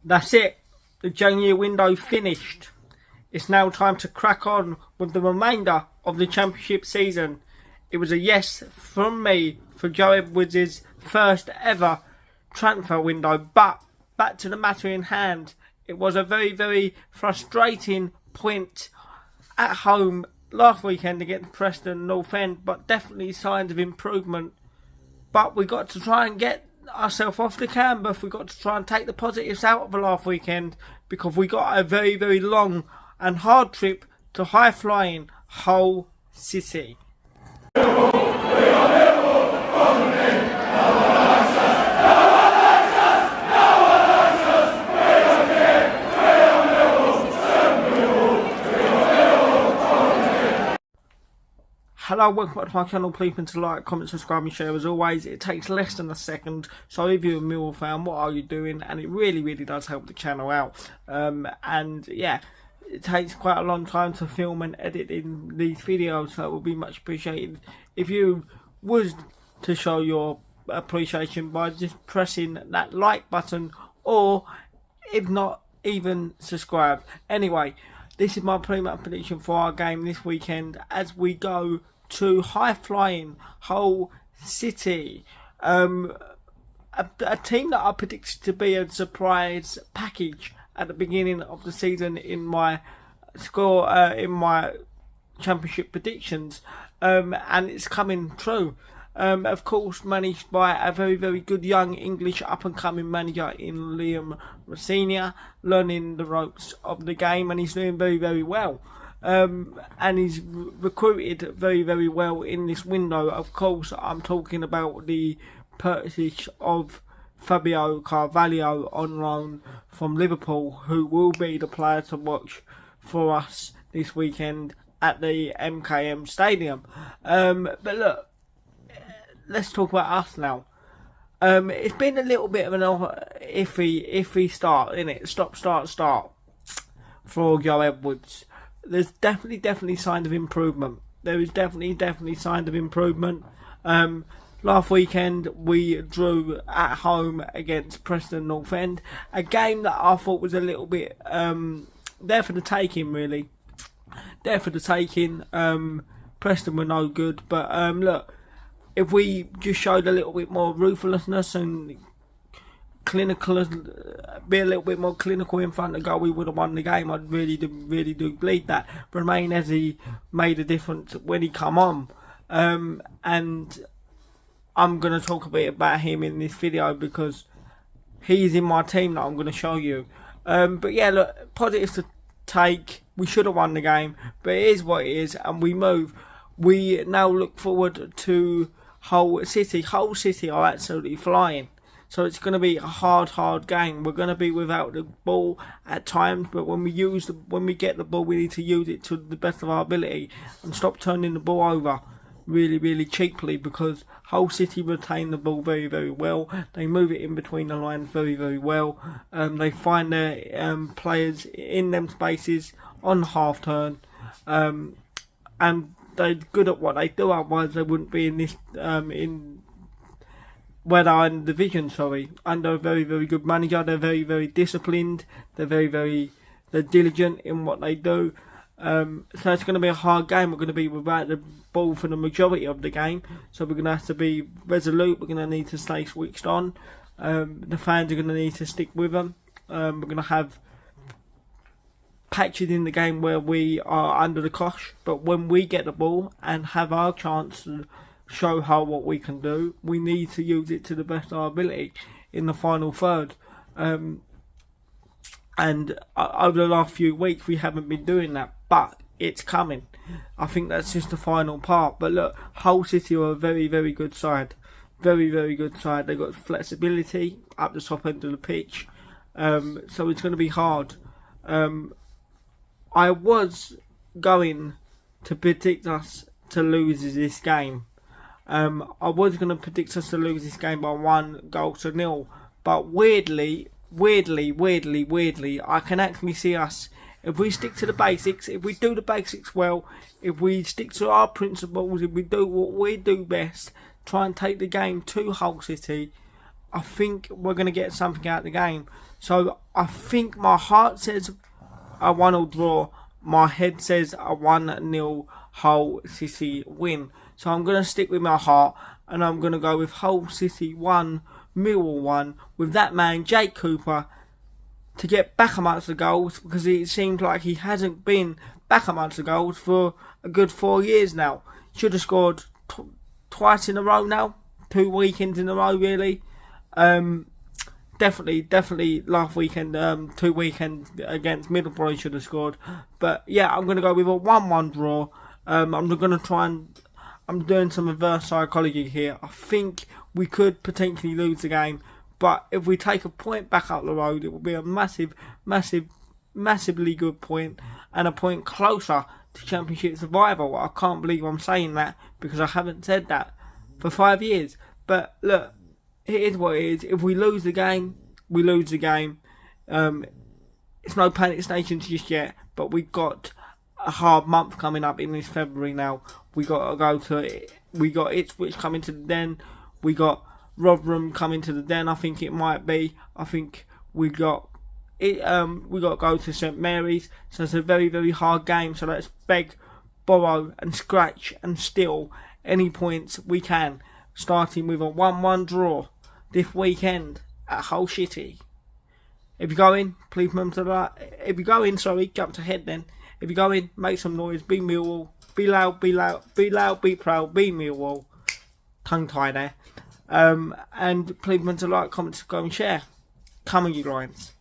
That's it. The January window finished. It's now time to crack on with the remainder of the championship season. It was a yes from me for Joe Edwards' first ever transfer window, but back to the matter in hand. It was a very, very frustrating point at home last weekend against Preston North End, but definitely signs of improvement. But we got to try and get ourselves off the canvas. We got to try and take the positives out of the last weekend, because we got a very, very long and hard trip to high-flying Hull City. Hello, welcome back to my channel. Please remember to like, comment, subscribe and share. As always, it takes less than a second. So if you're a Millwall fan, what are you doing? And it really, really does help the channel out. And yeah, it takes quite a long time to film and edit in these videos, so it will be much appreciated if you was to show your appreciation by just pressing that like button, or if not, even subscribe. Anyway, this is my pre-match prediction for our game this weekend as we go to high-flying Hull City. A team that I predicted to be a surprise package at the beginning of the season in my in my championship predictions, and it's coming true. Of course, managed by a very, very good young English up-and-coming manager in Liam Rosenior, learning the ropes of the game, and he's doing very, very well. And he's recruited very, very well in this window. Of course, I'm talking about the purchase of Fabio Carvalho on loan from Liverpool, who will be the player to watch for us this weekend at the MKM Stadium. But look, let's talk about us now. It's been a little bit of an iffy start, innit? Start for Joe Edwards. There's definitely signs of improvement. There is definitely signs of improvement. Last weekend we drew at home against Preston North End, a game that I thought was a little bit there for the taking, really. There for the taking. Preston were no good, but look, if we just showed a little bit more ruthlessness and clinical, be a little bit more clinical in front of goal, we would have won the game. I really do believe that. Romain Eze made a difference when he come on, and I'm going to talk a bit about him in this video because he's in my team that I'm going to show you. But yeah, look, positives to take. We should have won the game, but it is what it is, and we move. We now look forward to Hull City. Hull City are absolutely flying. So it's going to be a hard game. We're going to be without the ball at times, but when we get the ball, we need to use it to the best of our ability and stop turning the ball over really cheaply, because Hull City retain the ball very, very well. They move it in between the lines very, very well. They find their players in them spaces on half turn, and they're good at what they do. Otherwise, they wouldn't be in this where they are in the division. Under a very, very good manager. They're very, very disciplined. They're diligent in what they do. So it's going to be a hard game. We're going to be without the ball for the majority of the game. So we're going to have to be resolute. We're going to need to stay switched on. The fans are going to need to stick with them. We're going to have patches in the game where we are under the cosh. But when we get the ball and have our chance to show what we can do, we need to use it to the best of our ability in the final third. And over the last few weeks we haven't been doing that, but it's coming. I think that's just the final part. But look, Hull City are a very, very good side. Very good side. They've got flexibility up the top end of the pitch. So it's going to be hard. I was going to predict us to lose this game. I was going to predict us to lose this game by 1-0, but weirdly, I can actually see us, if we stick to the basics, if we do the basics well, if we stick to our principles, if we do what we do best, try and take the game to Hull City, I think we're going to get something out of the game. So I think my heart says a 1-1 draw. My head says a 1-0 Hull City win. So I'm going to stick with my heart, and I'm going to go with Hull City 1, Millwall 1, with that man Jake Cooper to get back amongst the goals, because it seems like he hasn't been back amongst the goals for a good 4 years now. Should have scored twice in a row now, 2 weekends in a row really. Definitely last weekend, 2 weekends against Middlesbrough should have scored. But yeah, I'm going to go with a 1-1 draw. I'm going to try and, I'm doing some reverse psychology here. I think we could potentially lose the game, but if we take a point back up the road, it will be a massively good point, and a point closer to Championship survival. I can't believe I'm saying that, because I haven't said that for 5 years. But look, it is what it is. If we lose the game, we lose the game. It's no panic stations just yet, but we've got a hard month coming up in this February now. We got to go to, we got Ipswich coming to the Den. We got Rotherham coming to the Den, I think it might be. I think we got it. We got to go to St Mary's, so it's a very hard game. So let's beg, borrow, and scratch and steal any points we can, starting with a 1-1 draw this weekend at Hull City. If you go in, please remember to like. If you go in, jump ahead then. If you go in, make some noise. Be Millwall. Be loud. Be proud. Be Millwall. Tongue tie there. And please remember to like, comment, subscribe, and share. Come on, you Lions.